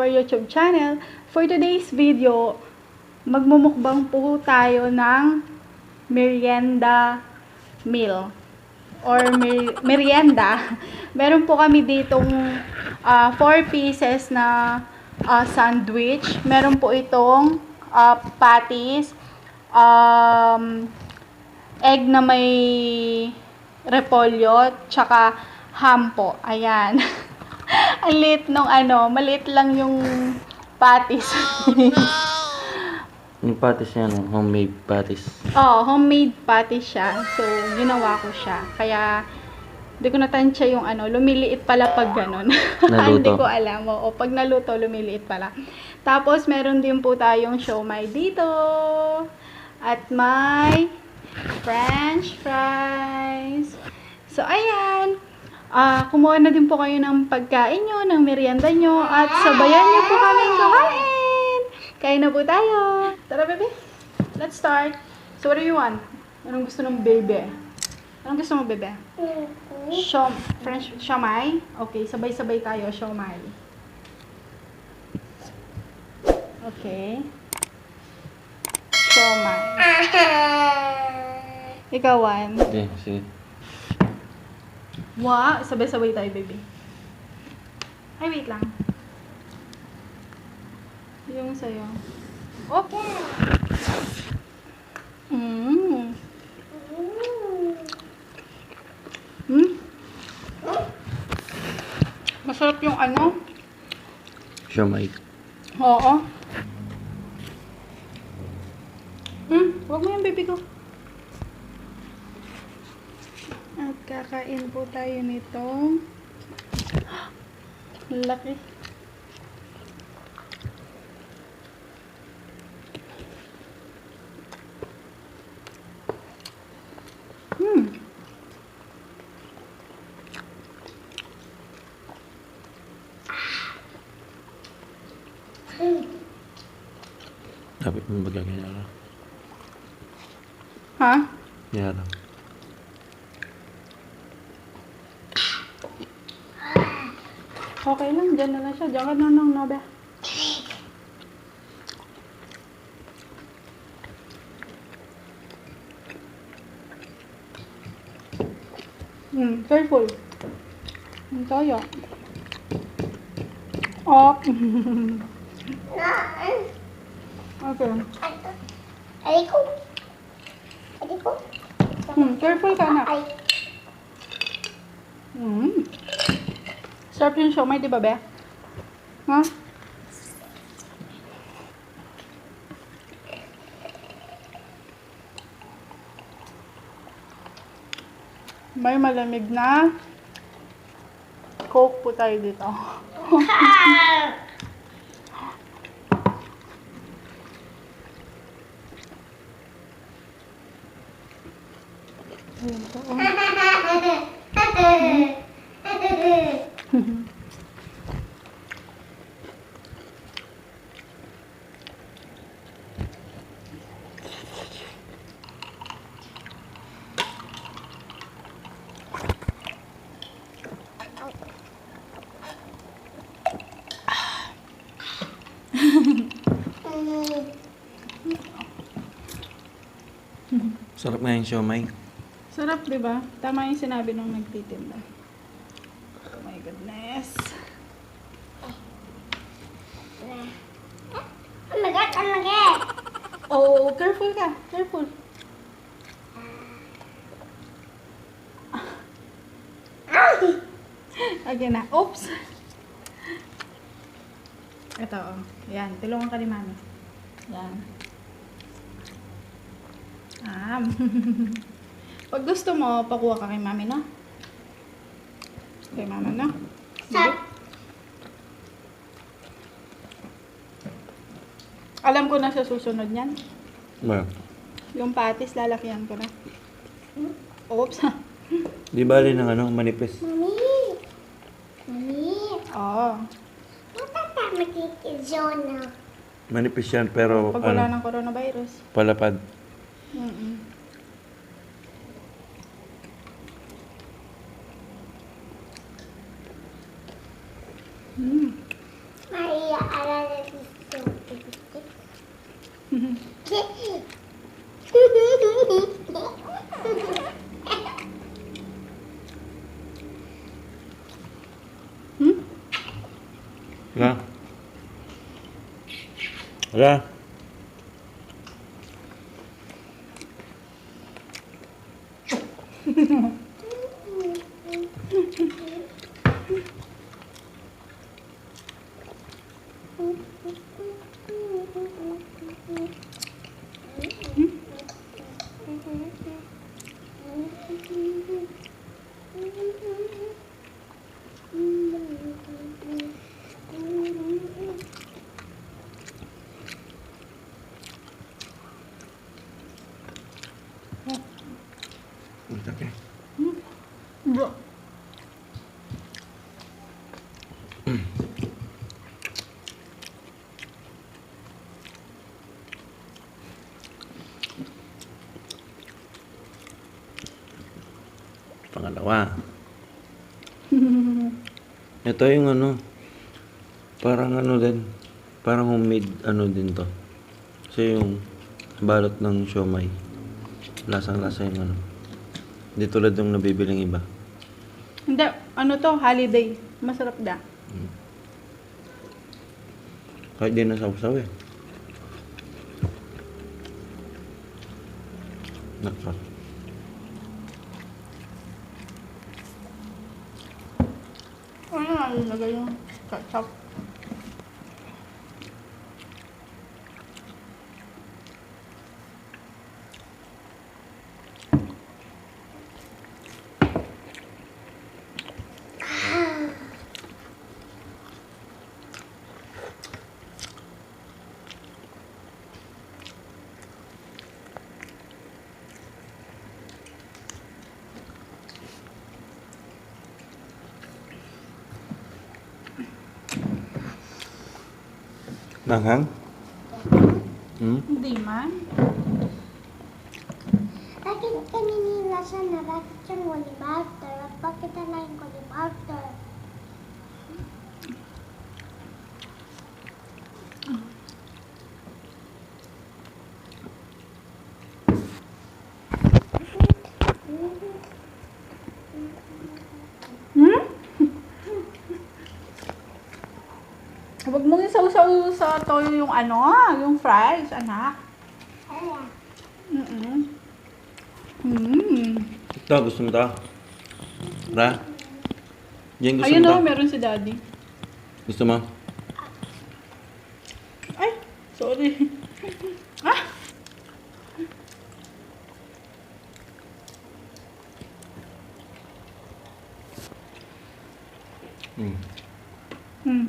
our YouTube channel. For today's video, magmumukbang po tayo ng merienda meal or merienda. Meron po kami ditong 4 pieces na sandwich. Meron po itong patties, egg na may repolyo, tsaka ham po. Ayan. Ang liit nung maliit lang yung patties. Yung patties niya, homemade patties. Oo, homemade patties siya. So, ginawa ko siya. Kaya, hindi ko natansya yung lumiliit pala pag ganon. Hindi ko alam. O, pag naluto, lumiliit pala. Tapos, meron din po tayong siomai dito. At may French fries. So, ayan. Kumuha na din po kayo ng pagkain nyo, ng merienda nyo, at sabayan nyo po kaming kumain. Kain na po tayo. Tara, baby. Let's start. So, what do you want? Anong gusto ng baby? Anong gusto mo, baby? French siomai? Okay, sabay-sabay tayo, siomai. Okay. Siomai. Ikaw, Juan. Okay, sige. Wow, sabay-sabay tayo, baby. Ay, wait lang. Yung sa'yo. Okay. Masarap yung Siomai. Oo. Huwag mo yung baby ko. At kakain po tayo nito. Laki. Dapat mo bagay niya. Ha? Yara. Okay lang, dyan na lang siya. Diyan ka na nang nabe. Careful. Ang tayo. Oh. Okay. Aliko. Careful ka na. Sarap yung siomai, di ba, be? Ha? May malamig na Coke po tayo dito. Ayan po. Sarap nga yung siomai. Sarap, di ba? Tama yung sinabi nung nagtitinda. Oh my goodness. Oh my God. Oh, careful ka. Careful. Again na. Oops. Ito, oh. Yan. Tulungan ka ni mami. Yan. Pag gusto mo, pakuha ka kay mami, no? Kay mama, no? Alam ko na sa susunod niyan. Ba? Yung patis, lalakihan ko na. Oops. Di bali ng manipis. Mami. Oo. Matata makikizona. Manipis yan pero Pag wala ng coronavirus. palapad. Maria Hmm? Wala. Wala. Okay. Bro. Pangalawa. Ito yung ano, parang ano din, parang homemade ano din to. Kasi yung balot ng siomay, lasang-lasa yung ano. Hindi tulad ng nabibiling iba. Hindi, ano to, holiday. Masarap da. Kahit di nasaw-saw eh. Naksa. Ano na ilagay yung ketchup? Nanghang? Hmm? Hindi man. Bakit kanina siya na bakit yung wali butter? At bakit na yung wali butter? Hmm? Huwag mong isaw-saw sa toyo yung ano, yung fries, anak. Ayan. Ito, gusto mo ito? Ra? Yan gusto Ayun mo o, ito? meron si daddy. Gusto mo? Ay, sorry. Ah!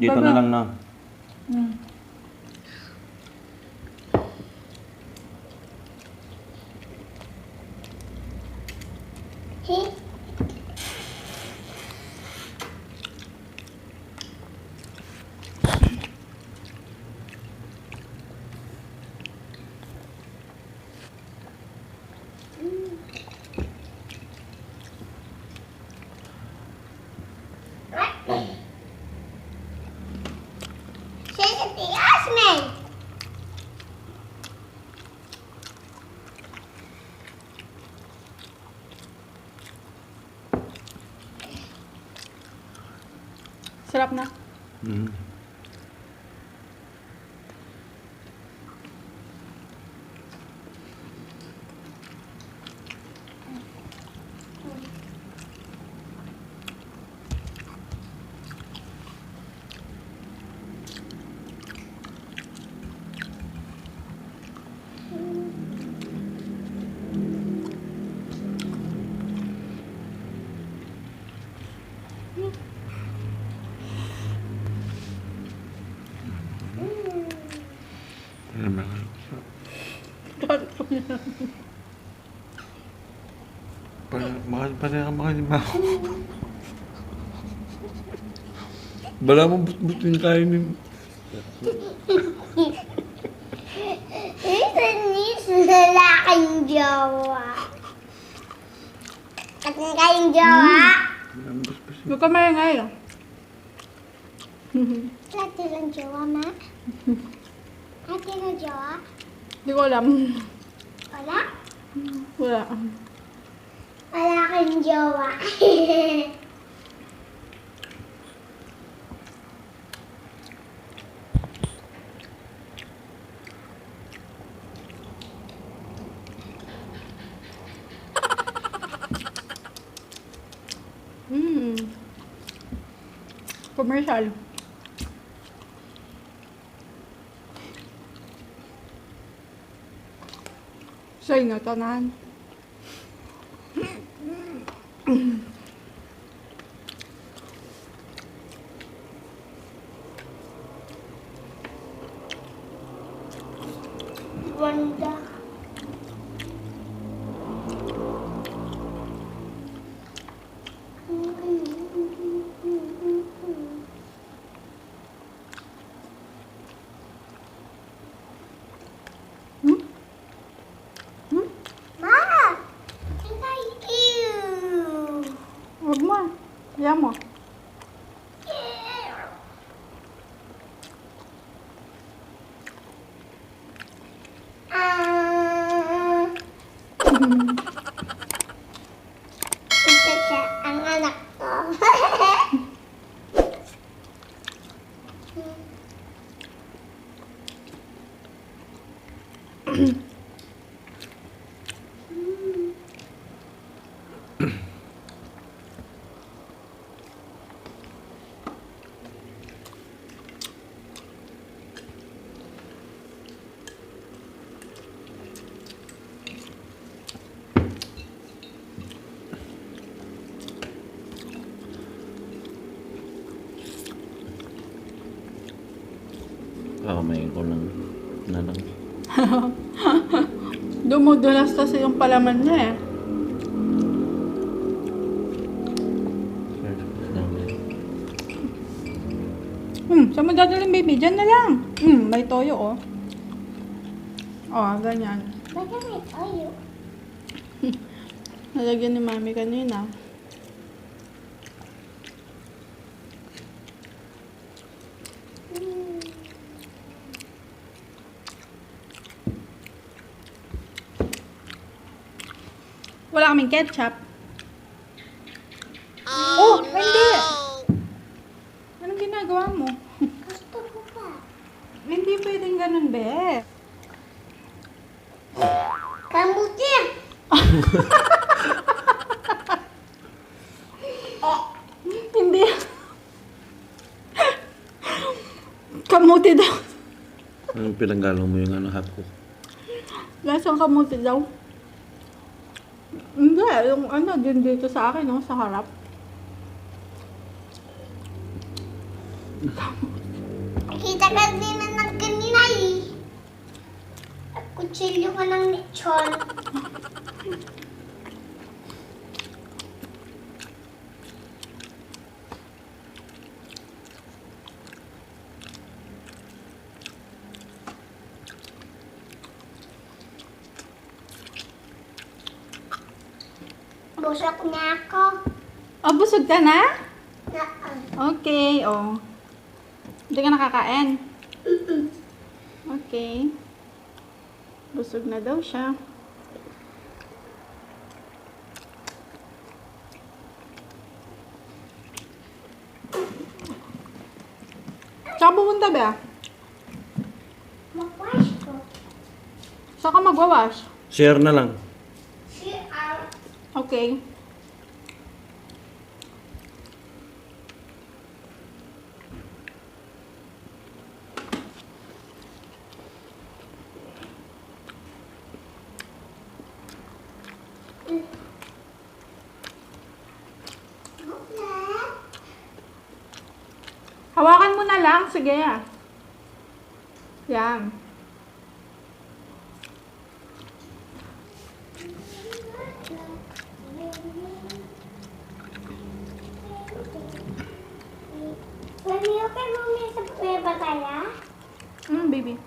Dito na lang na. Hey. Say the Yasmin. Sarap na. Bala mo but-butin tayo ni... Isa na lalaking jowa. At kayong jowa. Huwag ka maingay. Ate lang jowa, ma. Ate lang jowa. Hindi ko alam. Wala? Wala. Wala kang jowa. Commercial. Say nga, tanan. Wanda. Ma! I like you. Huwag mo. Kaya mo. Ito siya, ang anak ko. Kakamayin ko lang na lang. Dumudulas kasi yung palaman niya eh. Saan mo dadalhin, baby? Diyan na lang. May toyo, oh. Oh, ganyan. Bakit may tayo? Nalagyan ni mami kanina. Wala kaming ketchup. Oh, hindi! Anong ginagawa mo? Gusto ko pa. Hindi pwedeng ganun, be. Kamuti! Hindi. Kamuti daw. Anong pinanggalo mo yung ano, hot cook? Lasang kamuti daw. Hindi, yung ano, din dito sa akin, no, sa harap. Nakita ka din na ng kanina eh. At kutsilyo ka ng lechon. Busok na ako. Oh, busog ka na? Naan. Okay, oh. Hindi ka nakakain? Okay. Busog na daw siya. Saan ka pupunta ba? Mag-wash ko. Saan ka magwawash? Share na lang. Okay. Hawakan mo na lang. Sige. Yan. Mami, okay mo may sa bataya? Baby.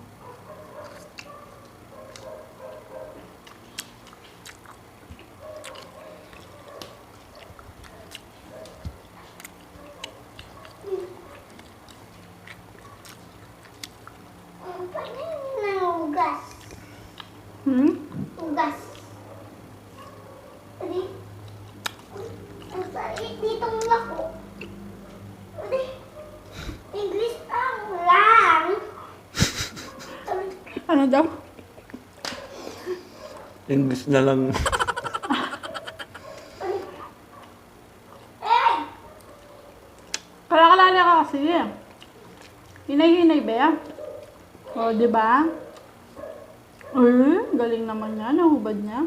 Ang panay. Tugas. Adi. Ang salit nitong lako. Adi. English lang. Ano daw? English na lang. Kala-kalala ka kasi. Hinay-hinay ba yan? O, di ba? Galing naman niya. Nahubad niya.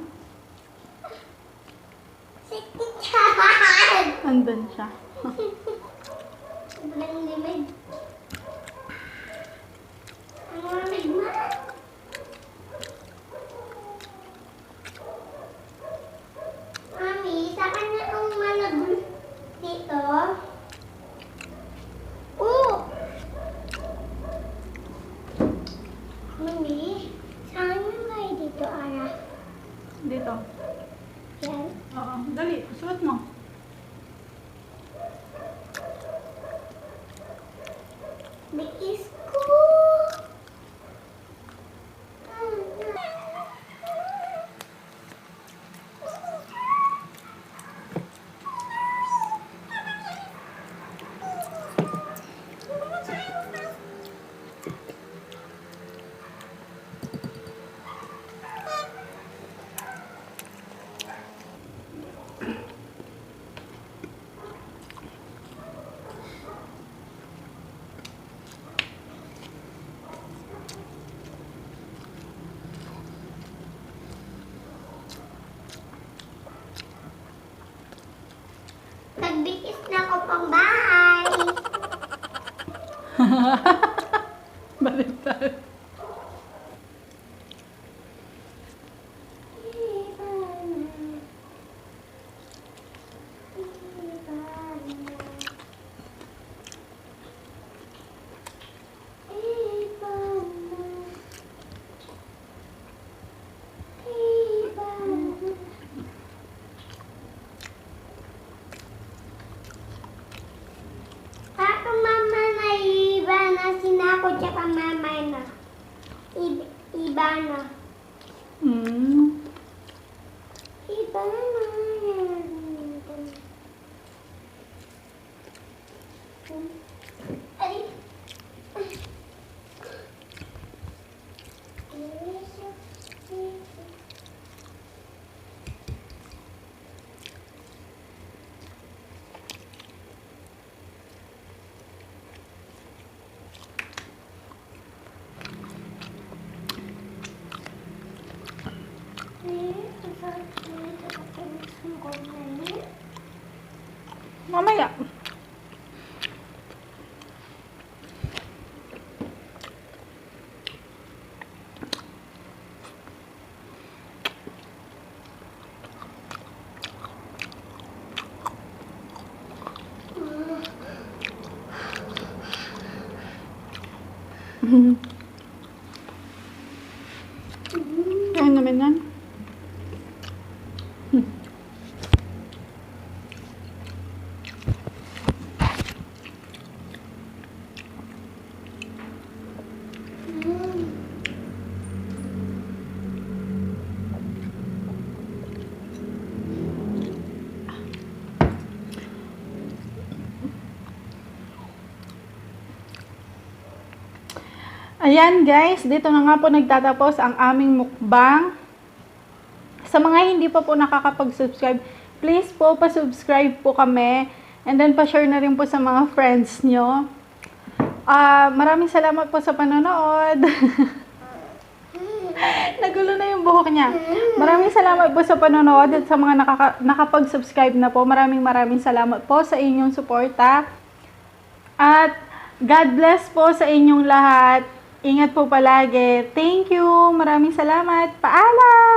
Sikitan. Andun siya. Sobrang limig. Ang lamig na. Mami, sa kanya ang malagul dito. Mami, saan yung kayo dito, Ara? Dito. Yan. Oo. Dali. Suot mo. Bikis ko. Nagbikis na ako pang bahay. Baliktad. Ako mama na iba na sinako tsaka mama na. Iba na. Iba na. Ay. Mamaya. Ano naman yan? Ayan guys, dito na nga po nagtatapos ang aming mukbang. Sa mga hindi pa po nakakapag-subscribe, please po pa-subscribe po kami. And then pa-share na rin po sa mga friends nyo. Maraming salamat po sa panonood. Nagulo na yung buhok niya. Maraming salamat po sa panonood at sa mga nakapag-subscribe na po. Maraming salamat po sa inyong suporta. At God bless po sa inyong lahat. Ingat po palagi. Thank you. Maraming salamat. Paalam!